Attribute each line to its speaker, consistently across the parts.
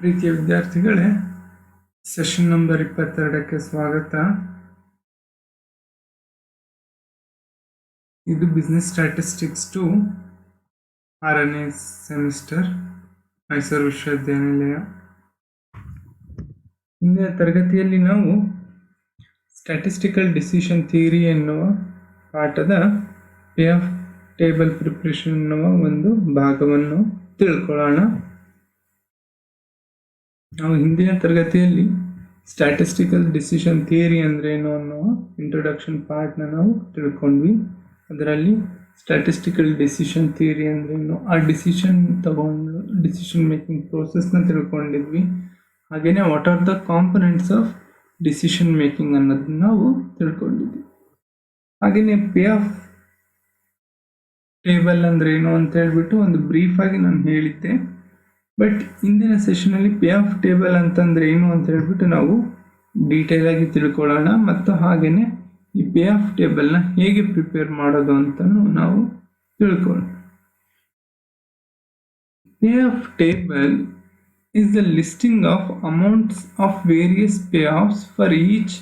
Speaker 1: ಪ್ರೀತಿಯ ವಿದ್ಯಾರ್ಥಿಗಳೇ, session number 22ಕ್ಕೆ ಸ್ವಾಗತ. ಇದು ಬಿಸ್ನೆಸ್ ಸ್ಟ್ಯಾಟಿಸ್ಟಿಕ್ಸ್ 2 6ನೇ ಸೆಮಿಸ್ಟರ್, ಮೈಸೂರು ವಿಶ್ವವಿದ್ಯಾನಿಲಯ. ಹಿಂದಿನ ತರಗತಿಯಲ್ಲಿ ನಾವು ಸ್ಟ್ಯಾಟಿಸ್ಟಿಕಲ್ ಡಿಸಿಷನ್ ಥಿಯರಿ ಎನ್ನುವ ಪಾಠದ ಪೇ ಆಫ್ ಟೇಬಲ್ ಪ್ರಿಪ್ರೇಷನ್ ಎನ್ನುವ ಒಂದು ಭಾಗವನ್ನು ತಿಳ್ಕೊಳ್ಳೋಣ. ನಾವು ಹಿಂದಿನ ತರಗತಿಯಲ್ಲಿ ಸ್ಟ್ಯಾಟಿಸ್ಟಿಕಲ್ ಡಿಸಿಷನ್ ಥಿಯರಿ ಅಂದ್ರೆ ಏನು ಅನ್ನೋ ಇಂಟ್ರೊಡಕ್ಷನ್ ಪಾರ್ಟ್ನ ನಾವು ತಿಳ್ಕೊಂಡ್ವಿ. ಅದರಲ್ಲಿ ಸ್ಟ್ಯಾಟಿಸ್ಟಿಕಲ್ ಡಿಸಿಷನ್ ಥಿಯರಿ ಅಂದ್ರೆ ಏನು, ಆ ಡಿಸಿಷನ್ ಮೇಕಿಂಗ್ ಪ್ರೋಸೆಸ್ನ ತಿಳ್ಕೊಂಡಿದ್ವಿ. ಹಾಗೇನೆ what are the components of decision making ಅನ್ನೋದನ್ನ ನಾವು ತಿಳ್ಕೊಂಡಿದ್ವಿ. ಹಾಗೇನೆ ಪೇ ಆಫ್ ಟೇಬಲ್ ಅಂದ್ರೆ ಏನು ಅಂತ ಹೇಳ್ಬಿಟ್ಟು ಒಂದು ಬ್ರೀಫ್ ಆಗಿ ನಾನು ಹೇಳಿದ್ದೆ. ಬಟ್ ಇಂದಿನ ಸೆಷನಲ್ಲಿ ಪೇ ಆಫ್ ಟೇಬಲ್ ಅಂತಂದ್ರೆ ಏನು ಅಂತ ಹೇಳ್ಬಿಟ್ಟು ನಾವು ಡೀಟೇಲ್ ಆಗಿ ತಿಳ್ಕೊಳ್ಳೋಣ. ಮತ್ತು ಹಾಗೇನೆ ಈ ಪೇ ಆಫ್ ಟೇಬಲ್ನ ಹೇಗೆ ಪ್ರಿಪೇರ್ ಮಾಡೋದು ಅಂತಲೂ ನಾವು ತಿಳ್ಕೊಳ್ಳೋಣ. Pay of table is the listing of amounts of various payoffs for each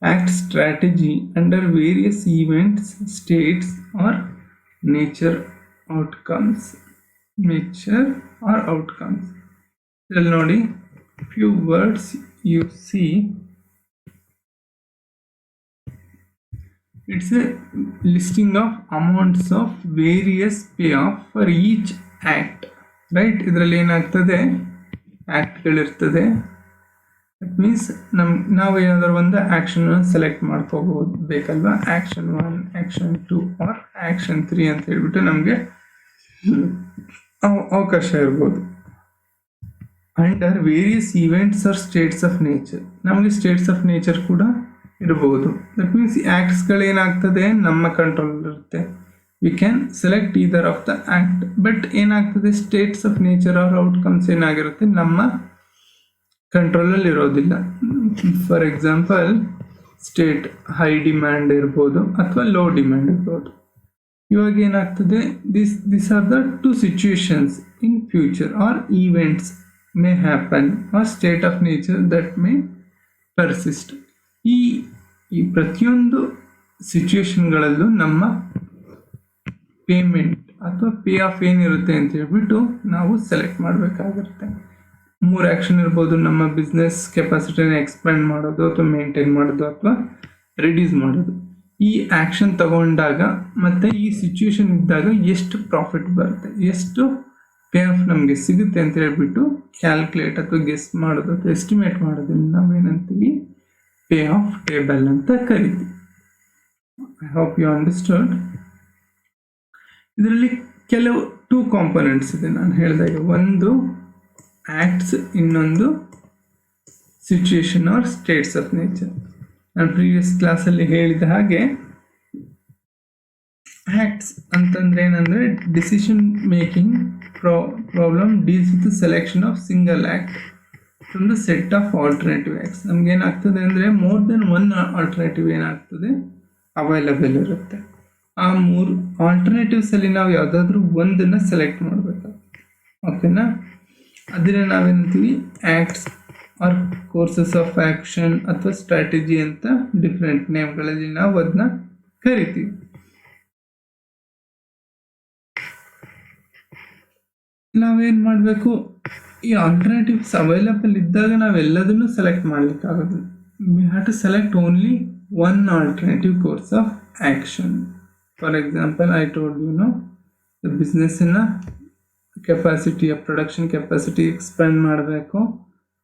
Speaker 1: act strategy under various events, states or nature outcomes. Idರಲ್ಲಿ ನೋಡಿ, few words you see. It's a listing of amounts of various payoff for each act, right? ಇದರಲ್ಲಿ ಏನಾಗ್ತದೆ, ಆ್ಯಕ್ಟ್ಗಳಿರ್ತದೆ. It means ನಾವು ಏನಾದರೂ ಒಂದು action select ಮಾಡ್ಕೋಬಹುದು ಬೇಕಲ್ವಾ. Action 1, action 2 R action 3 ಅಂತ ಹೇಳ್ಬಿಟ್ಟು ನಮಗೆ ಅವಕಾಶ ಇರ್ಬೋದು. Under various events or states of nature, ನಮಗೆ ಸ್ಟೇಟ್ಸ್ ಆಫ್ ನೇಚರ್ ಕೂಡ ಇರ್ಬೋದು. ದಟ್ ಮೀನ್ಸ್ ಈ ಆ್ಯಕ್ಟ್ಸ್ಗಳೇನಾಗ್ತದೆ ನಮ್ಮ ಕಂಟ್ರೋಲ್ ಇರುತ್ತೆ. We can select either of the act. But ಏನಾಗ್ತದೆ, states of nature or outcomes ಏನಾಗಿರುತ್ತೆ ನಮ್ಮ ಕಂಟ್ರೋಲಲ್ಲಿ ಇರೋದಿಲ್ಲ. For example, state high demand ಇರ್ಬೋದು ಅಥವಾ ಲೋ ಡಿಮ್ಯಾಂಡ್ ಇರ್ಬೋದು. ಇವಾಗ ಏನಾಗ್ತದೆ, this are the two situations in future or events may happen or state of nature that may persist. ಈ ಪ್ರತಿಯೊಂದು ಸಿಚುಯೇಷನ್ಗಳಲ್ಲೂ ನಮ್ಮ ಪೇಮೆಂಟ್ ಅಥವಾ ಪೇ ಆಫ್ ಏನಿರುತ್ತೆ ಅಂತ ಹೇಳ್ಬಿಟ್ಟು ನಾವು ಸೆಲೆಕ್ಟ್ ಮಾಡಬೇಕಾಗಿರುತ್ತೆ. 3 ಆ್ಯಕ್ಷನ್ ಇರ್ಬೋದು. ನಮ್ಮ ಬಿಸ್ನೆಸ್ ಕೆಪಾಸಿಟಿನ ಎಕ್ಸ್ಪ್ಯಾಂಡ್ ಮಾಡೋದು ಅಥವಾ ಮೇಂಟೈನ್ ಮಾಡೋದು ಅಥವಾ ರಿಡ್ಯೂಸ್ ಮಾಡೋದು. ಈ ಆ್ಯಕ್ಷನ್ ತಗೊಂಡಾಗ ಮತ್ತು ಈ ಸಿಚುವೇಶನ್ ಇದ್ದಾಗ ಎಷ್ಟು ಪ್ರಾಫಿಟ್ ಬರುತ್ತೆ, ಎಷ್ಟು ಪೇ ಆಫ್ ನಮಗೆ ಸಿಗುತ್ತೆ ಅಂತ ಹೇಳ್ಬಿಟ್ಟು ಕ್ಯಾಲ್ಕುಲೇಟ್ ಅಥವಾ ಗೆಸ್ ಮಾಡೋದು ಅಥವಾ ಎಸ್ಟಿಮೇಟ್ ಮಾಡೋದನ್ನ ನಾವೇನಂತೀವಿ, ಪೇ ಆಫ್ ಟೇಬಲ್ ಅಂತ ಕರಿತೀವಿ. I hope you understood. ಇದರಲ್ಲಿ ಕೆಲವು 2 ಕಾಂಪೊನೆಂಟ್ಸ್ ಇದೆ ನಾನು ಹೇಳಿದಾಗ. ಒಂದು ಆ್ಯಕ್ಟ್ಸ್, ಇನ್ನೊಂದು situation or states of nature. ನಾನು ಪ್ರೀವಿಯಸ್ ಕ್ಲಾಸಲ್ಲಿ ಹೇಳಿದ ಹಾಗೆ ಆ್ಯಕ್ಟ್ಸ್ ಅಂತಂದ್ರೆ ಏನಂದರೆ, decision making problem deals with selection of single act from the set of alternative acts. ನಮ್ಗೇನಾಗ್ತದೆ ಅಂದರೆ ಮೋರ್ ದೆನ್ 1 ಆಲ್ಟರ್ನೇಟಿವ್ ಏನಾಗ್ತದೆ ಅವೈಲಬಲ್ ಇರುತ್ತೆ. ಆ 3 ಆಲ್ಟರ್ನೇಟಿವ್ಸಲ್ಲಿ ನಾವು ಯಾವುದಾದ್ರೂ ಒಂದನ್ನು ಸೆಲೆಕ್ಟ್ ಮಾಡಬೇಕಾಗ್ತದೆ. ಓಕೆನಾ? ಅದನ್ನು ನಾವೇನಂತೀವಿ, acts or courses of action ಅಥವಾ ಸ್ಟ್ರಾಟಜಿ ಅಂತ ಡಿಫ್ರೆಂಟ್ ನೇಮ್ಗಳಲ್ಲಿ ನಾವು ಅದನ್ನ ಕರಿತೀವಿ. ನಾವೇನು ಮಾಡಬೇಕು, ಈ ಆಲ್ಟರ್ನೇಟಿವ್ಸ್ ಅವೈಲಬಲ್ ಇದ್ದಾಗ ನಾವೆಲ್ಲದನ್ನು ಸೆಲೆಕ್ಟ್ ಮಾಡಲಿಕ್ಕಾಗೋದು. We have to select only 1 alternative course of action. For example, I told you know, ಬಿಸ್ನೆಸ್ಸಿನ ಕೆಪಾಸಿಟಿಯ ಪ್ರೊಡಕ್ಷನ್ ಕೆಪಾಸಿಟಿ ಎಕ್ಸ್ಪ್ಯಾಂಡ್ ಮಾಡಬೇಕು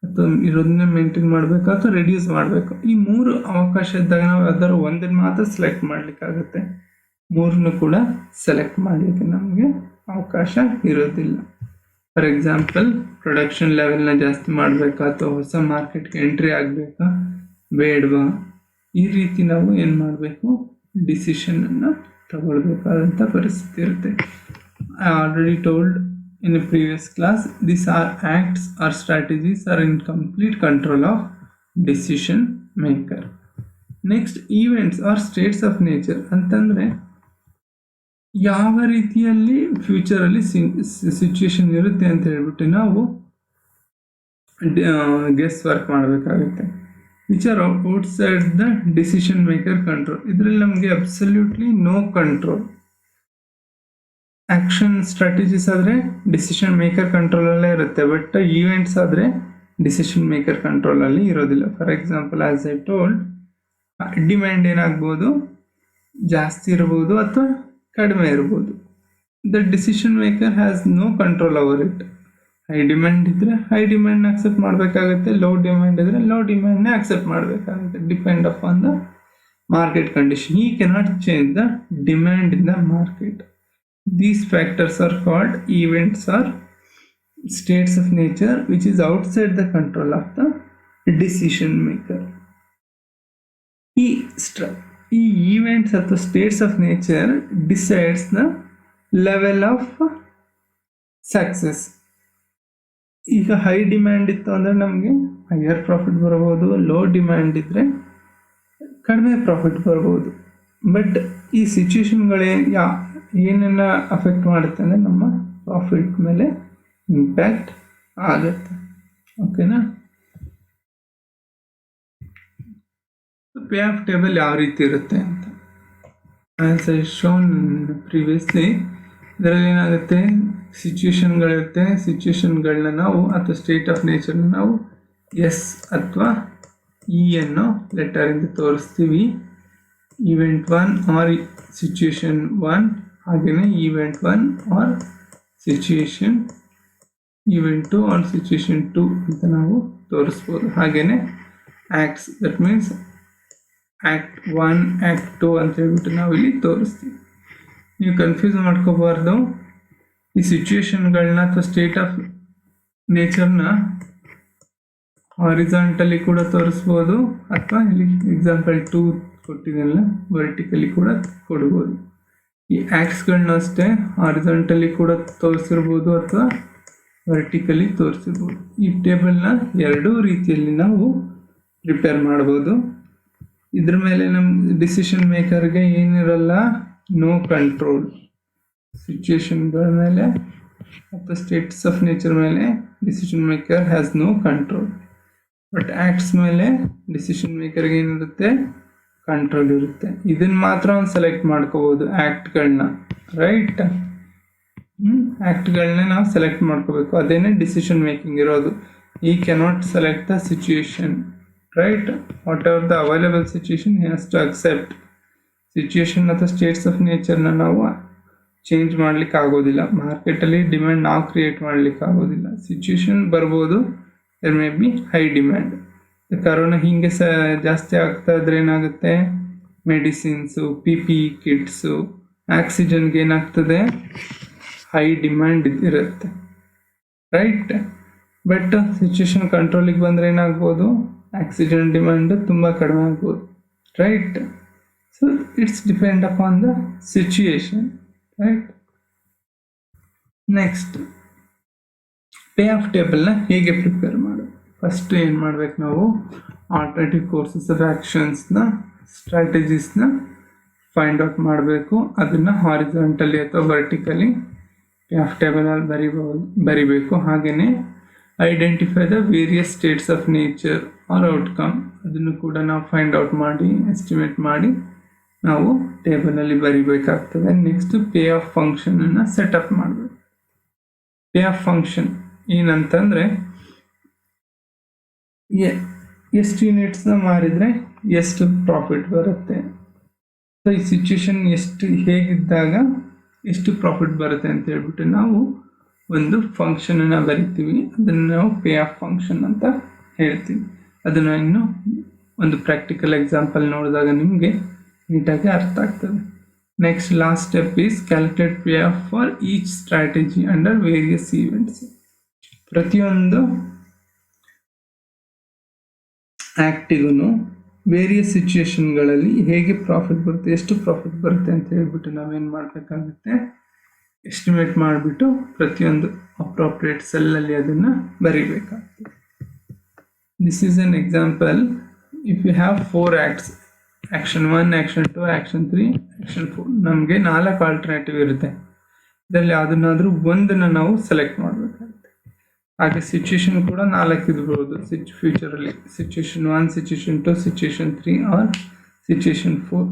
Speaker 1: ಅಥವಾ ಇರೋದನ್ನ ಮೇಂಟೈನ್ ಮಾಡಬೇಕು ಅಥವಾ ರಿಡ್ಯೂಸ್ ಮಾಡಬೇಕು. ಈ 3 ಅವಕಾಶ ಇದ್ದಾಗ ನಾವು ಯಾವ್ದಾದ್ರು ಒಂದನ್ನು ಮಾತ್ರ ಸೆಲೆಕ್ಟ್ ಮಾಡಲಿಕ್ಕಾಗುತ್ತೆ. 3 ಕೂಡ ಸೆಲೆಕ್ಟ್ ಮಾಡಲಿಕ್ಕೆ ನಮಗೆ ಅವಕಾಶ ಇರೋದಿಲ್ಲ. ಫಾರ್ ಎಕ್ಸಾಂಪಲ್, ಪ್ರೊಡಕ್ಷನ್ ಲೆವೆಲ್ನ ಜಾಸ್ತಿ ಮಾಡಬೇಕಾ ಅಥವಾ ಹೊಸ ಮಾರ್ಕೆಟ್ಗೆ ಎಂಟ್ರಿ ಆಗಬೇಕಾ ಬೇಡವಾ, ಈ ರೀತಿ ನಾವು ಏನು ಮಾಡಬೇಕು, ಡಿಸಿಷನನ್ನು ತಗೊಳ್ಬೇಕಾದಂಥ ಪರಿಸ್ಥಿತಿ ಇರುತ್ತೆ. I already told in a previous class, these are acts or strategies are in complete control of decision maker. Next, events or states of nature ಅಂತಂದ್ರೆ ಯಾವ ರೀತಿಯಲ್ಲಿ ಫ್ಯೂಚರಲ್ಲಿ ಸಿಚುವೇಶನ್ ಇರುತ್ತೆ ಅಂತ ಹೇಳ್ಬಿಟ್ಟು ನಾವು ಗೆಸ್ ವರ್ಕ್ ಮಾಡಬೇಕಾಗುತ್ತೆ. Which are outside the decision maker control. ಇದರಲ್ಲಿ ನಮಗೆ absolutely no control. Action strategies ಆದರೆ ಡಿಸಿಷನ್ ಮೇಕರ್ ಕಂಟ್ರೋಲಲ್ಲೇ ಇರುತ್ತೆ, ಬಟ್ ಈವೆಂಟ್ಸ್ ಆದರೆ ಡಿಸಿಷನ್ ಮೇಕರ್ ಕಂಟ್ರೋಲಲ್ಲಿ ಇರೋದಿಲ್ಲ. For example as I told, demand ಏನಾಗ್ಬೋದು, ಜಾಸ್ತಿ ಇರ್ಬೋದು ಅಥವಾ ಕಡಿಮೆ ಇರ್ಬೋದು. The decision maker has no control over it. High demand ಇದ್ದರೆ ಹೈ ಡಿಮ್ಯಾಂಡ್ನ ಅಕ್ಸೆಪ್ಟ್ ಮಾಡಬೇಕಾಗುತ್ತೆ, ಲೋ ಡಿಮ್ಯಾಂಡ್ ಇದ್ದರೆ ಲೋ ಡಿಮ್ಯಾಂಡ್ನೇ ಅಕ್ಸೆಪ್ಟ್ ಮಾಡಬೇಕಾಗುತ್ತೆ, depend upon the market condition. We cannot change the demand in the market. These factors are called events or states of nature which is outside the control of the decision maker. ಈ events ಅಥವಾ states of nature decides the level of success. ಈಗ high demand ಇತ್ತು ಅಂದರೆ ನಮಗೆ higher profit ಬರ್ಬೋದು, low demand ಇದ್ದರೆ ಕಡಿಮೆ profit ಬರ್ಬೋದು. ಬಟ್ ಈ ಸಿಚುವೇಶನ್ಗಳೇ ಏನನ್ನ ಅಫೆಕ್ಟ್ ಮಾಡುತ್ತೆ ಅಂದರೆ ನಮ್ಮ ಪ್ರಾಫಿಟ್ ಮೇಲೆ ಇಂಪ್ಯಾಕ್ಟ್ ಆಗುತ್ತೆ. ಓಕೆನಾ? ಪೇ ಆಫ್ ಟೇಬಲ್ ಯಾವ ರೀತಿ ಇರುತ್ತೆ ಅಂತ ಆಸ್ ಐ ಶೋನ್ ಪ್ರಿವಿಯಸ್ಲಿ, ಇದರಲ್ಲಿ ಏನಾಗುತ್ತೆ, ಸಿಚುವೇಶನ್ಗಳಿರುತ್ತೆ. ಸಿಚುವೇಶನ್ಗಳನ್ನ ನಾವು ಅಥವಾ ಸ್ಟೇಟ್ ಆಫ್ ನೇಚರ್ನ ನಾವು ಎಸ್ ಅಥವಾ ಇ ಅನ್ನೋ ಲೆಟರಿಂದ ತೋರಿಸ್ತೀವಿ. ಈವೆಂಟ್ 1 ಆರ್ ಸಿಚುವೇಶನ್ 1, ಹಾಗೆಯೇ event 1 R situation event 2 R situation 2 ಅಂತ ನಾವು ತೋರಿಸ್ಬೋದು. ಹಾಗೆಯೇ acts, that means act 1 act 2 ಅಂತ ಹೇಳ್ಬಿಟ್ಟು ನಾವು ಇಲ್ಲಿ ತೋರಿಸ್ತೀವಿ. ನೀವು ಕನ್ಫ್ಯೂಸ್ ಮಾಡ್ಕೋಬಾರ್ದು. ಈ ಸಿಚುವೇಶನ್ಗಳನ್ನ ಅಥವಾ ಸ್ಟೇಟ್ ಆಫ್ ನೇಚರ್ನ ಹಾರಿಜಾಂಟಲಿ ಕೂಡ ತೋರಿಸ್ಬೋದು, ಅಥವಾ ಇಲ್ಲಿ ಎಕ್ಸಾಂಪಲ್ 2 ಕೊಟ್ಟಿದ್ದೆಲ್ಲ ವರ್ಟಿಕಲಿ ಕೂಡ ಕೊಡ್ಬೋದು. ಈ ಆ್ಯಕ್ಟ್ಸ್ಗಳನ್ನ ಅಷ್ಟೇ ಹಾರಿಜಾಂಟಲಿ ಕೂಡ ತೋರಿಸಿರ್ಬೋದು ಅಥವಾ ವರ್ಟಿಕಲಿ ತೋರಿಸಿರ್ಬೋದು. ಈ ಟೇಬಲ್ನ ಎರಡೂ ರೀತಿಯಲ್ಲಿ ನಾವು ಪ್ರಿಪೇರ್ ಮಾಡ್ಬೋದು. ಇದ್ರ ಮೇಲೆ ನಮ್ಮ ಡಿಸಿಷನ್ ಮೇಕರ್ಗೆ ಏನಿರಲ್ಲ, ನೋ ಕಂಟ್ರೋಲ್. ಸಿಚುವೇಶನ್ಗಳ ಮೇಲೆ ಅಥವಾ ಸ್ಟೇಟ್ಸ್ ಆಫ್ ನೇಚರ್ ಮೇಲೆ decision maker has no control. But acts ಮೇಲೆ ಡಿಸಿಷನ್ ಮೇಕರ್ಗೆ ಏನಿರುತ್ತೆ, ಕಂಟ್ರೋಲ್ ಇರುತ್ತೆ. ಇದನ್ನು ಮಾತ್ರ ಒಂದು ಸೆಲೆಕ್ಟ್ ಮಾಡ್ಕೋಬೋದು ಆ್ಯಕ್ಟ್ಗಳನ್ನ, ರೈಟ್? ಆ್ಯಕ್ಟ್ಗಳನ್ನ ನಾವು ಸೆಲೆಕ್ಟ್ ಮಾಡ್ಕೋಬೇಕು, ಅದೇನೇ ಡಿಸಿಷನ್ ಮೇಕಿಂಗ್ ಇರೋದು. ಈ cannot select the situation, right? Whatever the available situation has to accept. Situation ಅಥವಾ ಸ್ಟೇಟ್ಸ್ ಆಫ್ ನೇಚರ್ನ ನಾವು ಚೇಂಜ್ ಮಾಡ್ಲಿಕ್ಕೆ ಆಗೋದಿಲ್ಲ. ಮಾರ್ಕೆಟಲ್ಲಿ ಡಿಮ್ಯಾಂಡ್ ನಾವು ಕ್ರಿಯೇಟ್ ಮಾಡ್ಲಿಕ್ಕೆ ಆಗೋದಿಲ್ಲ. ಸಿಚುಯೇಷನ್ ಬರ್ಬೋದು, there may be high demand. Corona ಹೀಗೆ ಜಾಸ್ತಿ ಆಗ್ತಾ ಇದ್ರೆ ಏನಾಗುತ್ತೆ, ಮೆಡಿಸಿನ್ಸು, PPE ಕಿಟ್ಸು, ಆಕ್ಸಿಜನ್ಗೆ ಏನಾಗ್ತದೆ, ಹೈ ಡಿಮ್ಯಾಂಡ್ ಇರುತ್ತೆ, ರೈಟ್? ಬಟ್ ಸಿಚುವೇಶನ್ ಕಂಟ್ರೋಲಿಗೆ ಬಂದರೆ ಏನಾಗ್ಬೋದು, ಆಕ್ಸಿಜನ್ ಡಿಮ್ಯಾಂಡ್ ತುಂಬ ಕಡಿಮೆ ಆಗ್ಬೋದು, right? So it's depend upon the situation, right? Next, payoff ಟೇಬಲ್ನ ಹೇಗೆ ಪ್ರಿಪೇರ್ ಮಾಡೋದು? ಫಸ್ಟ್ ಏನು ಮಾಡ್ಬೇಕು ನಾವು, ಆಲ್ಟರ್ನೇಟಿವ್ ಕೋರ್ಸಸ್ ಆಫ್ ಆ್ಯಕ್ಷನ್ಸ್ನ ಸ್ಟ್ರಾಟಜೀಸ್ನ ಫೈಂಡ್ ಔಟ್ ಮಾಡಬೇಕು. ಅದನ್ನು ಹಾರಿಜಾಂಟಲಿ ಅಥವಾ ವರ್ಟಿಕಲಿ ಪೇ ಆಫ್ ಟೇಬಲಲ್ಲಿ ಬರಿಬೇಕು. ಹಾಗೆಯೇ identify the various states of nature or outcome, ಅದನ್ನು ಕೂಡ ನಾವು ಫೈಂಡ್ ಔಟ್ ಮಾಡಿ ಎಸ್ಟಿಮೇಟ್ ಮಾಡಿ ನಾವು ಟೇಬಲಲ್ಲಿ ಬರಿಬೇಕಾಗ್ತದೆ. ನೆಕ್ಸ್ಟ್, ಪೇ ಆಫ್ ಫಂಕ್ಷನನ್ನು ಸೆಟಪ್ ಮಾಡಬೇಕು. ಪೇ ಆಫ್ ಫಂಕ್ಷನ್ ಏನಂತಂದರೆ, ಎಷ್ಟು ಯೂನಿಟ್ಸ್ನ ಮಾರಿದರೆ ಎಷ್ಟು ಪ್ರಾಫಿಟ್ ಬರುತ್ತೆ, ಸೊ ಈ ಸಿಚುವೇಶನ್ ಹೇಗಿದ್ದಾಗ ಎಷ್ಟು ಪ್ರಾಫಿಟ್ ಬರುತ್ತೆ ಅಂತ ಹೇಳ್ಬಿಟ್ಟು ನಾವು ಒಂದು ಫಂಕ್ಷನನ್ನು ಬರಿತೀವಿ. ಅದನ್ನು ನಾವು ಪೇ ಆಫ್ ಫಂಕ್ಷನ್ ಅಂತ ಹೇಳ್ತೀವಿ. ಅದನ್ನು ಇನ್ನು ಒಂದು ಪ್ರಾಕ್ಟಿಕಲ್ ಎಕ್ಸಾಂಪಲ್ ನೋಡಿದಾಗ ನಿಮಗೆ ನೀಟಾಗಿ ಅರ್ಥ ಆಗ್ತದೆ. Next, last step is calculate pay of for each strategy under various events. ಪ್ರತಿಯೊಂದು ಆ್ಯಕ್ಟಿಗೂ ವೇರಿಯಸ್ ಸಿಚುಯೇಷನ್ಗಳಲ್ಲಿ ಹೇಗೆ ಪ್ರಾಫಿಟ್ ಬರುತ್ತೆ, ಎಷ್ಟು ಪ್ರಾಫಿಟ್ ಬರುತ್ತೆ ಅಂತ ಹೇಳ್ಬಿಟ್ಟು ನಾವೇನು ಮಾಡಬೇಕಾಗುತ್ತೆ, ಎಸ್ಟಿಮೇಟ್ ಮಾಡಿಬಿಟ್ಟು ಪ್ರತಿಯೊಂದು ಅಪ್ರೋಪ್ರಿಯೇಟ್ ಸೆಲ್ಲಲ್ಲಿ ಅದನ್ನು ಬರಿಬೇಕಾಗ್ತದೆ. This is an example. If you have 4 acts, action 1, action 2, action 3, action 4, ನಮಗೆ 4 ಆಲ್ಟರ್ನೇಟಿವ್ ಇರುತ್ತೆ. ಇದರಲ್ಲಿ ಯಾವುದನ್ನಾದರೂ ಒಂದನ್ನು ನಾವು ಸೆಲೆಕ್ಟ್ ಮಾಡಬೇಕಾಗುತ್ತೆ. ಹಾಗೆ ಸಿಚುಯೇಷನ್ ಕೂಡ 4 ಇರ್ಬೋದು ಫ್ಯೂಚರಲ್ಲಿ, situation 1, situation 2, situation 3 or situation 4.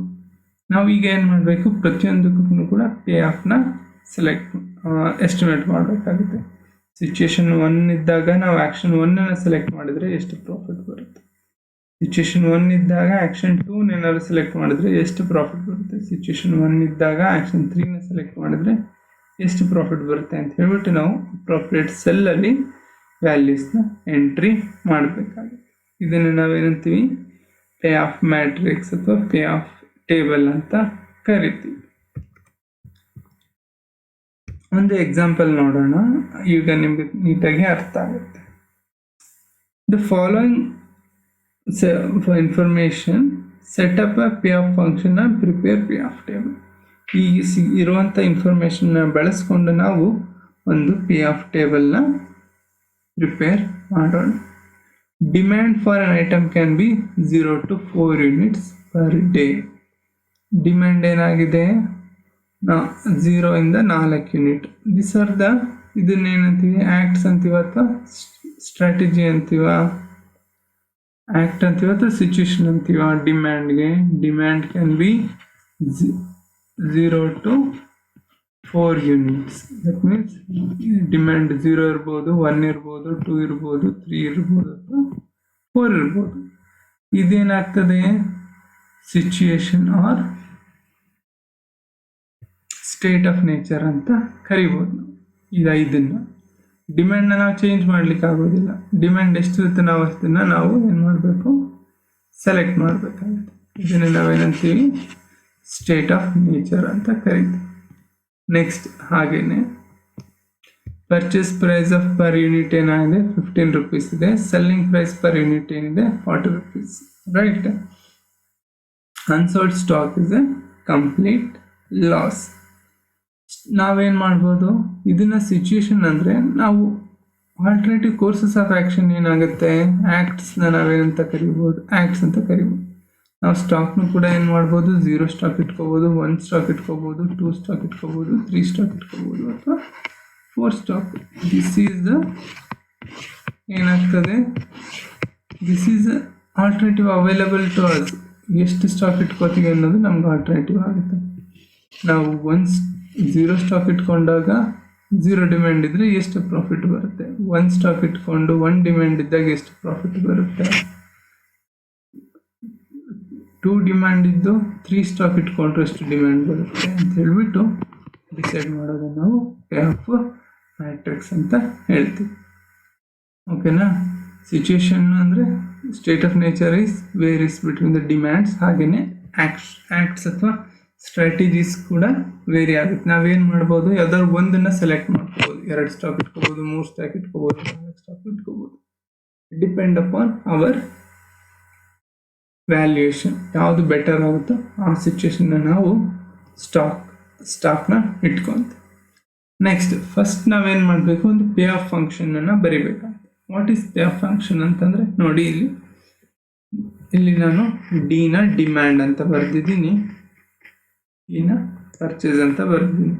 Speaker 1: ನಾವು ಈಗ ಏನು ಮಾಡಬೇಕು, ಪ್ರತಿಯೊಂದಕ್ಕೂ ಕೂಡ ಪೇ ಆಫ್ನ ಎಸ್ಟಿಮೇಟ್ ಮಾಡಬೇಕಾಗುತ್ತೆ. ಸಿಚುಯೇಷನ್ 1 ಇದ್ದಾಗ ನಾವು ಆ್ಯಕ್ಷನ್ 1 ಸೆಲೆಕ್ಟ್ ಮಾಡಿದರೆ ಎಷ್ಟು ಪ್ರಾಫಿಟ್ ಬರುತ್ತೆ, ಸಿಚುಯೇಷನ್ 1 ಇದ್ದಾಗ ಆ್ಯಕ್ಷನ್ 2 ಏನಾದ್ರು ಸೆಲೆಕ್ಟ್ ಮಾಡಿದರೆ ಎಷ್ಟು ಪ್ರಾಫಿಟ್ ಬರುತ್ತೆ, ಸಿಚುಯೇಷನ್ 1 ಇದ್ದಾಗ ಆ್ಯಕ್ಷನ್ 3 ಸೆಲೆಕ್ಟ್ ಮಾಡಿದರೆ ಎಷ್ಟು ಪ್ರಾಫಿಟ್ ಬರುತ್ತೆ ಅಂತ ಹೇಳ್ಬಿಟ್ಟು ನಾವು ಅಪ್ರೋಪ್ರಿಯೇಟ್ ಸೆಲ್ಲಲ್ಲಿ ವ್ಯಾಲ್ಯೂಸ್ನ ಎಂಟ್ರಿ ಮಾಡಬೇಕಾಗುತ್ತೆ. ಇದನ್ನು ನಾವೇನಂತೀವಿ, ಪೇ ಆಫ್ ಮ್ಯಾಟ್ರಿಕ್ಸ್ ಅಥವಾ ಪೇ ಆಫ್ ಟೇಬಲ್ ಅಂತ ಕರಿತೀವಿ. ಒಂದು ಎಕ್ಸಾಂಪಲ್ ನೋಡೋಣ, ಈಗ ನಿಮ್ಗೆ ನೀಟಾಗಿ ಅರ್ಥ ಆಗುತ್ತೆ. The following information set up a payoff function and prepare payoff table. ಈ ಇರುವಂಥ ಇನ್ಫಾರ್ಮೇಷನ್ನ ಬಳಸ್ಕೊಂಡು ನಾವು ಒಂದು ಪೇ ಆಫ್ ಟೇಬಲ್ನ ಪ್ರಿಪೇರ್ ಮಾಡೋಣ. Demand for an item can be 0 to 4 units per day. Demand ಏನಾಗಿದೆ, 0 ಇಂದ 4 ಯೂನಿಟ್. ದಿಸ್ ಆರ್ ದ, ಇದನ್ನೇನಂತೀವಿ, ಆ್ಯಕ್ಟ್ಸ್ ಅಂತೀವ ಅಥವಾ ಸ್ಟ್ರಾಟಜಿ ಅಂತೀವ, ಆ್ಯಕ್ಟ್ ಅಂತೀವ ಅಥವಾ ಸಿಚುಯೇಷನ್ ಅಂತೀವ. ಡಿಮ್ಯಾಂಡ್ಗೆ demand can be 0 to 4 units. That means demand 0 ಇರ್ಬೋದು, 1 ಇರ್ಬೋದು, 2 ಇರ್ಬೋದು, 3 ಇರ್ಬೋದು ಅಥವಾ 4 ಇರ್ಬೋದು. ಇದೇನಾಗ್ತದೆ, situation or state of nature ಅಂತ ಕರಿಬೋದು. ಇದನ್ನು ಡಿಮ್ಯಾಂಡ್ನ ನಾವು ಚೇಂಜ್ ಮಾಡ್ಲಿಕ್ಕೆ ಆಗೋದಿಲ್ಲ. ಡಿಮ್ಯಾಂಡ್ ಎಷ್ಟಿರುತ್ತೆ ನಾವು ಅಷ್ಟನ್ನು ನಾವು ಏನು ಮಾಡಬೇಕು, ಸೆಲೆಕ್ಟ್ ಮಾಡಬೇಕಾಗುತ್ತೆ. ಇದನ್ನು ನಾವೇನಂತೀವಿ, ಸ್ಟೇಟ್ ಆಫ್ ನೇಚರ್ ಅಂತ ಕರೀತೀವಿ. ನೆಕ್ಸ್ಟ್ ಹಾಗೇನೆ purchase price of per unit ಏನಾಗಿದೆ, 15 rupees ಇದೆ. ಸೆಲ್ಲಿಂಗ್ ಪ್ರೈಸ್ ಪರ್ ಯೂನಿಟ್ ಏನಿದೆ, 40 rupees. Right. Unsold stock is A complete loss. ನಾವೇನು ಮಾಡ್ಬೋದು, ಇದನ್ನ ಸಿಚುಯೇಷನ್ ಅಂದರೆ ನಾವು ಆಲ್ಟರ್ನೇಟಿವ್ ಕೋರ್ಸಸ್ ಆಫ್ ಆ್ಯಕ್ಷನ್ ಏನಾಗುತ್ತೆ, ಆ್ಯಕ್ಟ್ಸ್ನ ನಾವೇನಂತ ಕರಿಬೋದು, ಆ್ಯಕ್ಟ್ಸ್ ಅಂತ ಕರಿಬೋದು. ನಾವು ಸ್ಟಾಕ್ನು ಕೂಡ ಏನು ಮಾಡ್ಬೋದು, 0 ಸ್ಟಾಕ್ ಇಟ್ಕೋಬೋದು, 1 ಸ್ಟಾಕ್ ಇಟ್ಕೋಬೋದು, 2 ಸ್ಟಾಕ್ ಇಟ್ಕೋಬೋದು, 3 ಸ್ಟಾಕ್ ಇಟ್ಕೋಬೋದು ಅಥವಾ 4 ಸ್ಟಾಕ್. ದಿಸ್ ಈಸ್ ದ ಏನಾಗ್ತದೆ, this is alternative available to us. ಎಷ್ಟು ಸ್ಟಾಕ್ ಇಟ್ಕೋತೀವಿ ಅನ್ನೋದು ನಮ್ಗೆ ಆಲ್ಟರ್ನೇಟಿವ್ ಆಗುತ್ತೆ. ನಾವು 0 ಸ್ಟಾಕ್ ಇಟ್ಕೊಂಡಾಗ 0 ಡಿಮ್ಯಾಂಡ್ ಇದ್ದರೆ ಎಷ್ಟು ಪ್ರಾಫಿಟ್ ಬರುತ್ತೆ, 1 ಸ್ಟಾಕ್ ಇಟ್ಕೊಂಡು 1 ಡಿಮ್ಯಾಂಡ್ ಇದ್ದಾಗ ಎಷ್ಟು ಪ್ರಾಫಿಟ್ ಬರುತ್ತೆ, 2 ಡಿಮ್ಯಾಂಡ್ ಇದ್ದು 3 ಸ್ಟಾಕ್ ಇಟ್ಕೊಂಡ್ರೆ ಎಷ್ಟು ಡಿಮ್ಯಾಂಡ್ ಬರುತ್ತೆ ಅಂತ ಹೇಳ್ಬಿಟ್ಟು ಡಿಸೈಡ್ ಮಾಡೋದನ್ನು ನಾವು ಪೇ ಆಫ್ ಮ್ಯಾಟ್ರಿಕ್ಸ್ ಅಂತ ಹೇಳ್ತೀವಿ. ಓಕೆನಾ. ಸಿಚುಯೇಷನ್ ಅಂದರೆ state of nature is varies between the demands. ಹಾಗೆಯೇ ಆ್ಯಕ್ಟ್ಸ್ ಅಥವಾ ಸ್ಟ್ರಾಟಜೀಸ್ ಕೂಡ ವೇರಿ ಆಗುತ್ತೆ. ನಾವೇನು ಮಾಡ್ಬೋದು, ಯಾವ್ದಾದ್ರು ಒಂದನ್ನು ಸೆಲೆಕ್ಟ್ ಮಾಡ್ಕೋಬೋದು. 2 ಸ್ಟಾಕ್ ಇಟ್ಕೋಬೋದು, 3 ಸ್ಟಾಕ್ ಇಟ್ಕೋಬೋದು, 4 ಸ್ಟಾಕ್ ಇಟ್ಕೋಬೋದು. Depend upon our valuation. ಯಾವುದು ಬೆಟರ್ ಆಗುತ್ತೋ ಆ ಸಿಚುಯೇಷನ್ನ ನಾವು ಸ್ಟಾಕ್ನ ಇಟ್ಕೊಂತೀವಿ. ನೆಕ್ಸ್ಟ್ ಫಸ್ಟ್ ನಾವೇನು ಮಾಡಬೇಕು, ಒಂದು ಪೇ ಆಫ್ ಫಂಕ್ಷನನ್ನು ಬರಿಬೇಕಾಗುತ್ತೆ. What is payoff function ಅಂತಂದರೆ, ನೋಡಿ ಇಲ್ಲಿ ನಾನು ಡಿನ ಡಿಮ್ಯಾಂಡ್ ಅಂತ ಬರೆದಿದ್ದೀನಿ, ಇನ ಪರ್ಚೇಸ್ ಅಂತ ಬರೆದಿದ್ದೀನಿ.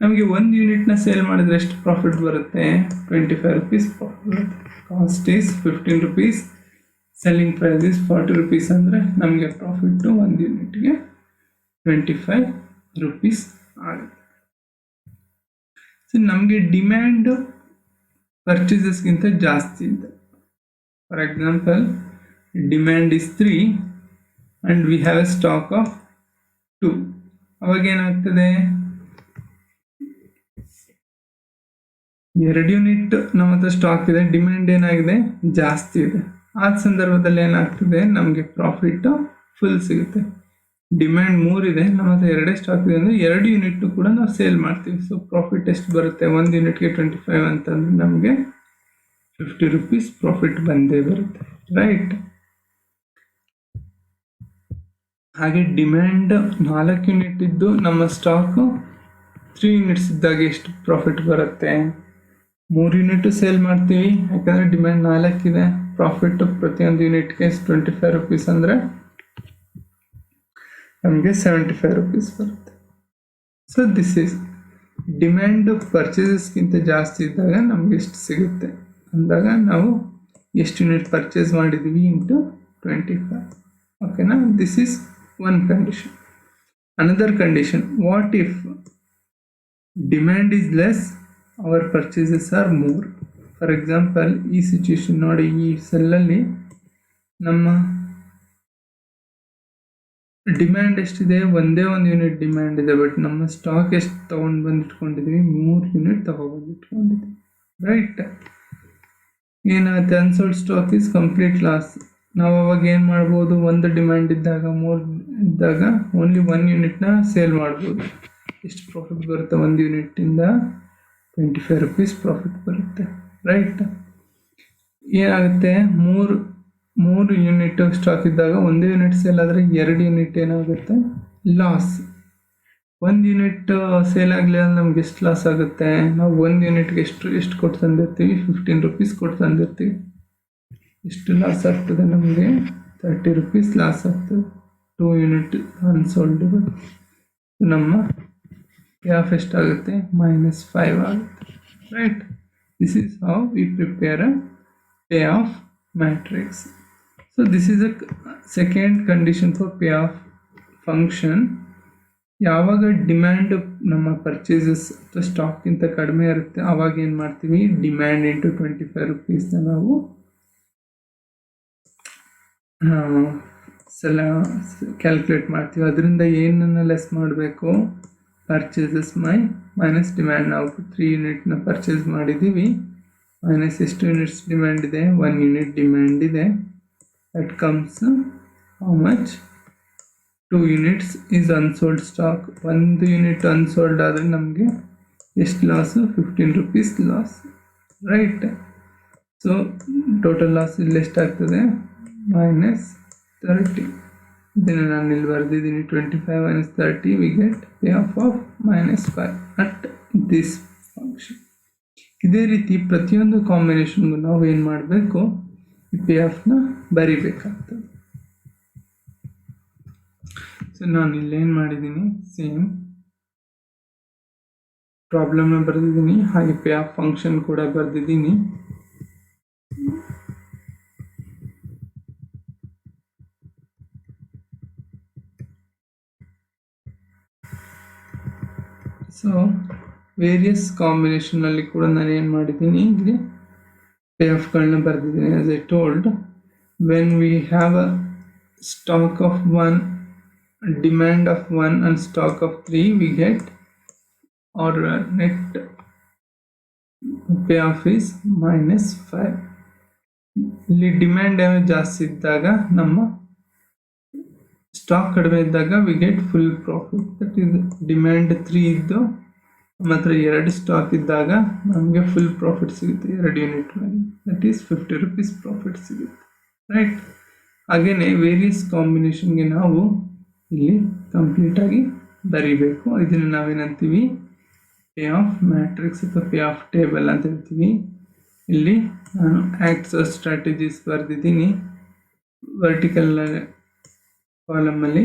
Speaker 1: ನಮಗೆ 1 ಯೂನಿಟ್ನ ಸೇಲ್ ಮಾಡಿದ್ರೆ ಎಷ್ಟು ಪ್ರಾಫಿಟ್ ಬರುತ್ತೆ, 25 rupees ಪ್ರಾಫಿಟ್ ಬರುತ್ತೆ. Cost is 15 rupees, selling price is 40 rupees. ಅಂದರೆ ನಮಗೆ ಪ್ರಾಫಿಟ್ಟು 1 ಯೂನಿಟ್ಗೆ 25 rupees ಆಗುತ್ತೆ. ಸೊ ನಮಗೆ ಡಿಮ್ಯಾಂಡು ಪರ್ಚೇಸಸ್ಗಿಂತ ಜಾಸ್ತಿ ಇದೆ. For example, demand is 3 and we have A stock of 2. ಅವಾಗ ಏನಾಗ್ತದೆ, 2 ಯೂನಿಟ್ ನಮ್ಮ ಹತ್ರ ಸ್ಟಾಕ್ ಇದೆ, ಡಿಮ್ಯಾಂಡ್ ಏನಾಗಿದೆ, ಜಾಸ್ತಿ ಇದೆ. ಆ ಸಂದರ್ಭದಲ್ಲಿ ಏನಾಗ್ತದೆ, ನಮಗೆ ಪ್ರಾಫಿಟ್ಟು ಫುಲ್ ಸಿಗುತ್ತೆ. ಡಿಮ್ಯಾಂಡ್ 3 ಇದೆ, ನಮ್ಮ ಹತ್ರ 2 ಸ್ಟಾಕ್ ಇದೆ ಅಂದರೆ 2 ಯೂನಿಟ್ ಕೂಡ ನಾವು ಸೇಲ್ ಮಾಡ್ತೀವಿ. ಸೊ ಪ್ರಾಫಿಟ್ ಎಷ್ಟು ಬರುತ್ತೆ, 1 ಯೂನಿಟ್ಗೆ 25 ಅಂತಂದರೆ ನಮಗೆ 50 rupees ಪ್ರಾಫಿಟ್ ಬಂದೇ ಬರುತ್ತೆ. ರೈಟ್. ಹಾಗೆ ಡಿಮ್ಯಾಂಡ್ 4 ಯೂನಿಟ್ ಇದ್ದು ನಮ್ಮ ಸ್ಟಾಕು 3 ಯೂನಿಟ್ಸ್ ಇದ್ದಾಗ ಎಷ್ಟು ಪ್ರಾಫಿಟ್ ಬರುತ್ತೆ, 3 ಯೂನಿಟು ಸೇಲ್ ಮಾಡ್ತೀವಿ. ಯಾಕಂದರೆ ಡಿಮ್ಯಾಂಡ್ 4 ಇದೆ, ಪ್ರಾಫಿಟ್ಟು ಪ್ರತಿಯೊಂದು ಯೂನಿಟ್ಗೆ 25 rupees ಅಂದರೆ ನಮಗೆ 75 rupees ಬರುತ್ತೆ. ಸೊ ದಿಸ್ ಈಸ್ ಡಿಮ್ಯಾಂಡು ಪರ್ಚೇಸಸ್ಗಿಂತ ಜಾಸ್ತಿ ಇದ್ದಾಗ ನಮಗೆ ಎಷ್ಟು ಸಿಗುತ್ತೆ, ಅಂದಾಗ ನಾವು ಎಷ್ಟು ಯೂನಿಟ್ ಪರ್ಚೇಸ್ ಮಾಡಿದ್ವಿ ಇಂಟು 25. ಓಕೆನಾ? This is one condition. Another condition, what if demand is less, our purchases are more. For example, ಈ ಸಿಚುವೇಶನ್ ನೋಡಿ, ಈ ಸೆಲ್ಲಲ್ಲಿ ನಮ್ಮ ಡಿಮ್ಯಾಂಡ್ ಎಷ್ಟಿದೆ? ಒಂದೇ ಒಂದು ಯೂನಿಟ್ ಡಿಮ್ಯಾಂಡ್ ಇದೆ, ಬಟ್ ನಮ್ಮ ಸ್ಟಾಕ್ ಎಷ್ಟು ತೊಗೊಂಡು ಬಂದಿಟ್ಕೊಂಡಿದ್ವಿ? 3 ಯೂನಿಟ್ ತೊಗೊಬಂದಿಟ್ಕೊಂಡಿದ್ವಿ. ರೈಟ್? ಏನಾಗುತ್ತೆ? Unsold stock is complete loss. ನಾವು ಅವಾಗ ಏನು ಮಾಡ್ಬೋದು? ಒಂದು ಡಿಮ್ಯಾಂಡ್ ಇದ್ದಾಗ, 3 ಇದ್ದಾಗ ಓನ್ಲಿ 1 ಯೂನಿಟ್ನ ಸೇಲ್ ಮಾಡ್ಬೋದು. ಎಷ್ಟು ಪ್ರಾಫಿಟ್ ಬರುತ್ತೆ? 1 ಯೂನಿಟ್ಟಿಂದ 25 ರೂಪೀಸ್ ಪ್ರಾಫಿಟ್ ಬರುತ್ತೆ. ರೈಟ್? ಏನಾಗುತ್ತೆ? 3 ಯೂನಿಟ್ ಸ್ಟಾಕ್ ಇದ್ದಾಗ ಒಂದೇ ಯೂನಿಟ್ ಸೇಲ್ ಆದರೆ 2 ಯೂನಿಟ್ ಏನಾಗುತ್ತೆ? ಲಾಸ್. 1 ಯೂನಿಟ್ ಸೇಲ್ ಆಗಲಿಲ್ಲ ನಮ್ಗೆ ಎಷ್ಟು ಲಾಸ್ ಆಗುತ್ತೆ? ನಾವು 1 ಯೂನಿಟ್ಗೆ ಎಷ್ಟು ಕೊಟ್ಟು ತಂದಿರ್ತೀವಿ? 15 ರೂಪೀಸ್ ಕೊಟ್ಟು ತಂದಿರ್ತೀವಿ. ಎಷ್ಟು ಲಾಸ್ ಆಗ್ತದೆ ನಮಗೆ? 30 ರೂಪೀಸ್ ಲಾಸ್ ಆಗ್ತದೆ. 2 ಯೂನಿಟ್ ಅನ್ಸೋಲ್ಡ್. ನಮ್ಮ ಪೇ ಆಫ್ ಎಷ್ಟಾಗುತ್ತೆ? -5 ಆಗುತ್ತೆ. Right? This is how we prepare a payoff matrix. So this is a second condition for pay of function. ಯಾವಾಗ ಡಿಮ್ಯಾಂಡ್ ನಮ್ಮ ಪರ್ಚೇಸಸ್ ಅಥವಾ ಸ್ಟಾಕ್ಗಿಂತ ಕಡಿಮೆ ಇರುತ್ತೆ, ಆವಾಗ ಏನು ಮಾಡ್ತೀವಿ? ಡಿಮ್ಯಾಂಡ್ ಇಂಟು 25 ರೂಪೀಸ್ನ ನಾವು ಕ್ಯಾಲ್ಕುಲೇಟ್ ಮಾಡ್ತೀವಿ. ಅದರಿಂದ ಏನನ್ನು ಲೆಸ್ ಮಾಡಬೇಕು? Purchases minus demand. ನಾವು 3 ಯೂನಿಟ್ನ ಪರ್ಚೇಸ್ ಮಾಡಿದ್ದೀವಿ, ಮೈನಸ್ ಎಷ್ಟು ಯೂನಿಟ್ಸ್ ಡಿಮ್ಯಾಂಡ್ ಇದೆ? 1 ಯೂನಿಟ್ ಡಿಮ್ಯಾಂಡ್ ಇದೆ. That comes how much? 2 units is unsold stock. 1 unit unsold ಆದರೆ ನಮಗೆ ಎಷ್ಟು loss? 15 rupees loss. Right? So total loss ಇಲ್ಲಿ ಎಷ್ಟಾಗ್ತದೆ? -30. ಇದನ್ನು ನಾನು ಇಲ್ಲಿ ಬರೆದಿದ್ದೀನಿ. 25 - 30 we get pay of -5 at this function. ಇದೇ ರೀತಿ ಪ್ರತಿಯೊಂದು ಕಾಂಬಿನೇಷನ್ಗೂ ನಾವು ಏನು ಮಾಡಬೇಕು? ಈ ಪೇ ಆಫ್ನ ಬರಿಬೇಕಾಗ್ತದೆ. ಸೊ ನಾನು ಇಲ್ಲೇನು ಮಾಡಿದ್ದೀನಿ? ಸೇಮ್ ಪ್ರಾಬ್ಲಮ್ನ ಬರೆದಿದ್ದೀನಿ, ಹಾಗೆ ಪೇ ಆಫ್ ಫಂಕ್ಷನ್ ಕೂಡ ಬರೆದಿದ್ದೀನಿ. ಸೊ ವೇರಿಯಸ್ ಕಾಂಬಿನೇಷನಲ್ಲಿ ಕೂಡ ನಾನು ಏನು ಮಾಡಿದ್ದೀನಿ? ಇಲ್ಲಿ ಪೇ ಆಫ್ಗಳನ್ನ ಬರೆದಿದ್ದೀನಿ. As I told, when we have a stock of 1, demand of 1 and stock of 3, we get our net payoff is -5. ಇಲ್ಲಿ ಡಿಮ್ಯಾಂಡ್ ಜಾಸ್ತಿ ಇದ್ದಾಗ, ನಮ್ಮ ಸ್ಟಾಕ್ ಕಡಿಮೆ ಇದ್ದಾಗ we get full profit. That is demand 3 ಇದ್ದು ಮಾತ್ರ 2 ಸ್ಟಾಕ್ ಇದ್ದಾಗ ನಮಗೆ ಫುಲ್ ಪ್ರಾಫಿಟ್ ಸಿಗುತ್ತೆ 2 ಯೂನಿಟ್ ಮೇಲೆ. ದಟ್ ಈಸ್ 50 ರೂಪೀಸ್ ಪ್ರಾಫಿಟ್ ಸಿಗುತ್ತೆ. ರೈಟ್? ಹಾಗೆಯೇ ವೇರಿಯಸ್ ಕಾಂಬಿನೇಷನ್ಗೆ ನಾವು ಇಲ್ಲಿ ಕಂಪ್ಲೀಟಾಗಿ ಬರೀಬೇಕು. ಇದನ್ನು ನಾವೇನಂತೀವಿ? ಪೇ ಆಫ್ ಮ್ಯಾಟ್ರಿಕ್ಸ್ ಅಥವಾ ಪೇ ಆಫ್ ಟೇಬಲ್ ಅಂತ ಹೇಳ್ತೀವಿ. ಇಲ್ಲಿ ನಾನು ಆ್ಯಕ್ಟ್ಸ್ ಆರ್ ಸ್ಟ್ರಾಟಜೀಸ್ ಬರೆದಿದ್ದೀನಿ. ವರ್ಟಿಕಲ್ ಕಾಲಮಲ್ಲಿ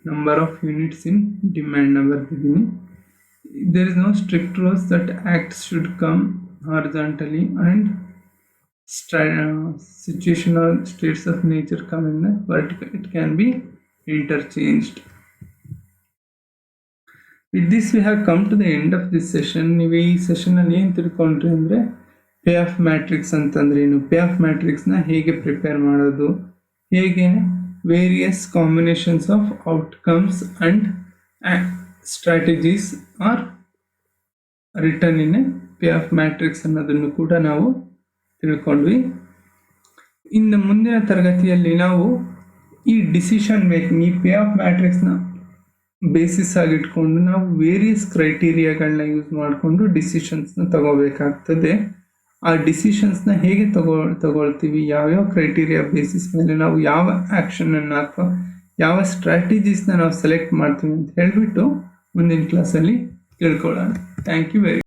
Speaker 1: ನಂಬರ್ ಆಫ್ ಯೂನಿಟ್ಸ್ ಇನ್ ಡಿಮ್ಯಾಂಡ್ನ ಬರೆದಿದ್ದೀನಿ. There is no strict rules that acts should come horizontally and situation or states of nature come in the vertical. It can be interchanged. With this we have come to the end of this session. ನೀವು ಈ ಸೆಷನಲ್ಲಿ ಏನು ತಿಳ್ಕೊಂಡ್ರಿ ಅಂದರೆ, pay of matrix ಅಂತಂದ್ರೆ ಏನು, pay of ಮ್ಯಾಟ್ರಿಕ್ಸ್ನ ಹೇಗೆ prepare ಮಾಡೋದು, ಹೇಗೆ various combinations of outcomes and strategies or return in a payoff matrix ಅನ್ನೋದನ್ನು ಕೂಡ ನಾವು ತಿಳ್ಕೊಂಡ್ವಿ. ಇನ್ನು ಮುಂದಿನ ತರಗತಿಯಲ್ಲಿ ನಾವು ಈ ಡಿಸಿಷನ್ ಮೇಕಿಂಗ್, ಈ ಪೇ ಆಫ್ ಮ್ಯಾಟ್ರಿಕ್ಸ್ನ ಬೇಸಿಸ್ ಆಗಿಟ್ಕೊಂಡು ನಾವು ವೇರಿಯಸ್ ಕ್ರೈಟೀರಿಯಾಗಳನ್ನ ಯೂಸ್ ಮಾಡಿಕೊಂಡು ಡಿಸಿಷನ್ಸ್ನ ತಗೋಬೇಕಾಗ್ತದೆ. ಆ ಡಿಸಿಷನ್ಸ್ನ ಹೇಗೆ ತಗೊಳ್ತೀವಿ, ಯಾವ್ಯಾವ ಕ್ರೈಟೀರಿಯಾ ಬೇಸಿಸ್ ಮೇಲೆ ನಾವು ಯಾವ ಆ್ಯಕ್ಷನನ್ನು ಅಥವಾ ಯಾವ ಸ್ಟ್ರಾಟಜೀಸ್ನ ನಾವು ಸೆಲೆಕ್ಟ್ ಮಾಡ್ತೀವಿ ಅಂತ ಹೇಳಿಬಿಟ್ಟು ಮುಂದಿನ ಕ್ಲಾಸಲ್ಲಿ ತಿಳ್ಕೊಳ್ಳೋಣ. Thank you very